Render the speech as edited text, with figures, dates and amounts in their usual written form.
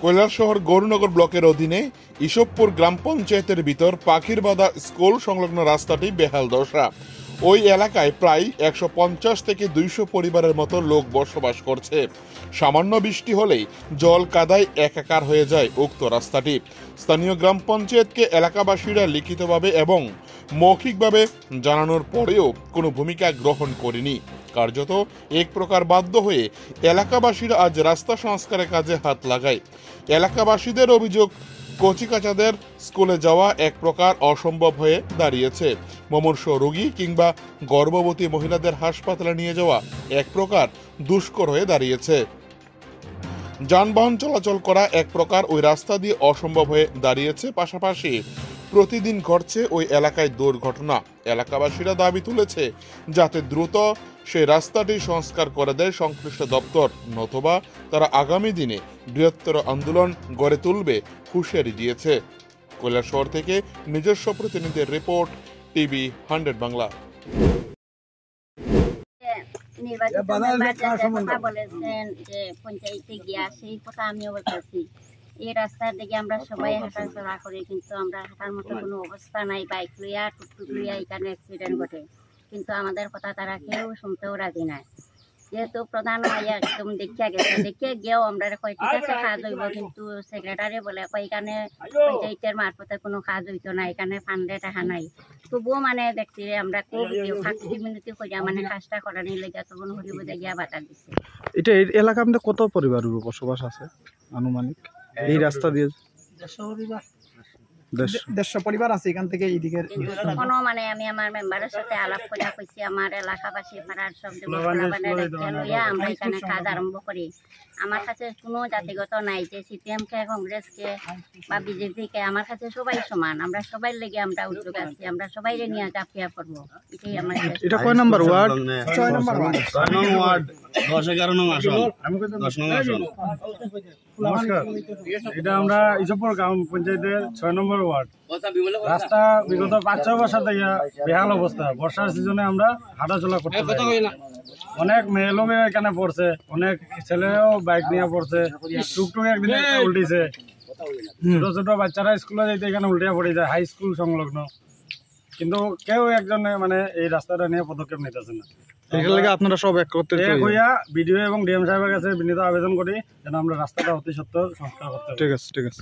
কৈলাসহর গৌরনগর ব্লকের অধীনে ইসবপুর গ্রাম পঞ্চায়েতের ভিতর পাখিরবাদা স্কুল সংলগ্ন রাস্তাটি বেহাল দশা। ওই এলাকায় প্রায় 150 থেকে 200 পরিবারের মতো লোক বসবাস করছে। সামান্য বৃষ্টি হলেই জল কাদায় একাকার হয়ে যায় উক্ত রাস্তাটি। স্থানীয় গ্রাম পঞ্চায়েতকে এলাকাবাসীরা লিখিতভাবে এবং মৌখিকভাবে জানানোর পরেও কোনো ভূমিকা গ্রহণ করেনি। কার্যত এক প্রকার বাধ্য হয়ে এলাকাবাসীরা আজ রাস্তা সংস্কারের কাজে হাত লাগায়। এলাকাবাসীদের অভিযোগ, কচিকাচাদের স্কুলে যাওয়া এক প্রকার অসম্ভব হয়ে দাঁড়িয়েছে। মুমূর্ষ রোগী কিংবা গর্ভবতী মহিলাদের হাসপাতালে নিয়ে যাওয়া এক প্রকার দুষ্কর হয়ে দাঁড়িয়েছে। যানবাহন চলাচল করা এক প্রকার ওই রাস্তা দিয়ে অসম্ভব হয়ে দাঁড়িয়েছে। পাশাপাশি প্রতিদিন ঘটছে ওই এলাকায় দুর্ঘটনা। এলাকাবাসীরা দাবি তুলেছে যাতে দ্রুত সেই রাস্তাটি সংস্কার করে দেয় সংশ্লিষ্ট দপ্তর, নতুবা তারা আগামী দিনে বৃহত্তর আন্দোলন গড়ে তুলবে হুঁশিয়ারি দিয়েছে। কৈলাসহর থেকে নিজস্ব প্রতিনিধির রিপোর্ট, টিভি 100 বাংলা। বলেছেন যে পঞ্চায়েতে গিয়া সেই কথা আমিও বলতেছি। এই রাস্তার দিকে আমরা সবাই হাঁটাচলা করি, কিন্তু আমরা হাঁটার মতো কোনো অবস্থা নাই। বাইক লইয়া টুকটুক লইয়া এখানে অ্যাক্সিডেন্ট ঘটে, কিন্তু আমাদের কথা তারা কেউ শুনতেও রাজি নাই। যেহেতু প্রধান হইয়া একদম দেখিয়া গেছে, দেখিয়া গিয়েও আমরা কয় ঠিক আছে কাজ হইব, কিন্তু সেক্রেটারি বলে কয় এখানে পঞ্চায়েতের মারফতে কোনো কাজ হইতো না, এখানে ফান্ডে টাকা নাই। তবুও মানে দেখছি আমরা খুব ফাঁকি মিনতি করিয়া মানে কাজটা করানি লেগে তখন হরিবোধে গিয়া বাধা দিচ্ছে। এটা এই এলাকার মধ্যে কত পরিবারের বসবাস আছে আনুমানিক এই রাস্তা দিয়ে? 150 পরিবার আছে এখান থেকে এইদিকে। তখনও মানে আমি আমার মেম্বারের সাথে আলাপ করে কইছি আমার এলাকাবাসী পাড়ার সব লইয়া আমরা এখানে কাজ আরম্ভ করি। আমার কাছে কোনো জাতিগত নাই যে সিপিএম কে, কংগ্রেস কে বা বিজেপি কে, আমার কাছে সবাই সমান। আমরা সবাই লেগে আমরা উদ্যোগ আছি, আমরা সবাই নিয়ে চাপিয়া পড়বো। এটাই আমার। এটা কয় নাম্বার ওয়ার্ড? 6 নম্বর ওয়ার্ড, 10-11 নং আসন। নমস্কার, এটা আমরা ইসবপুর গ্রাম পঞ্চায়েতের 6 নম্বর ওয়ার্ড। রাস্তা বিগত 5-6 বছর থেকে বেহাল অবস্থা। বর্ষার সিজনে আমরা হাঁটাচলা করতে পারি। অনেক মেয়ে লোক এখানে পড়ছে, অনেক ছেলেও বাইক নিয়ে পড়ছে, টুকটুক একদিন উল্টিছে। ছোট ছোট বাচ্চারা স্কুলে যেতে এখানে উল্টিয়া পড়ে যায়, হাই স্কুল সংলগ্ন। কিন্তু কেউ একজন মানে এই রাস্তাটা নিয়ে পদক্ষেপ নিতেছে না। আপনারা সব বিডিও এবং ডিএম সাহেবের কাছে বিনীত আবেদন করি যেন আমরা রাস্তাটা অতি সত্বর সংস্কার করতে পারি। ঠিক আছে, ঠিক আছে।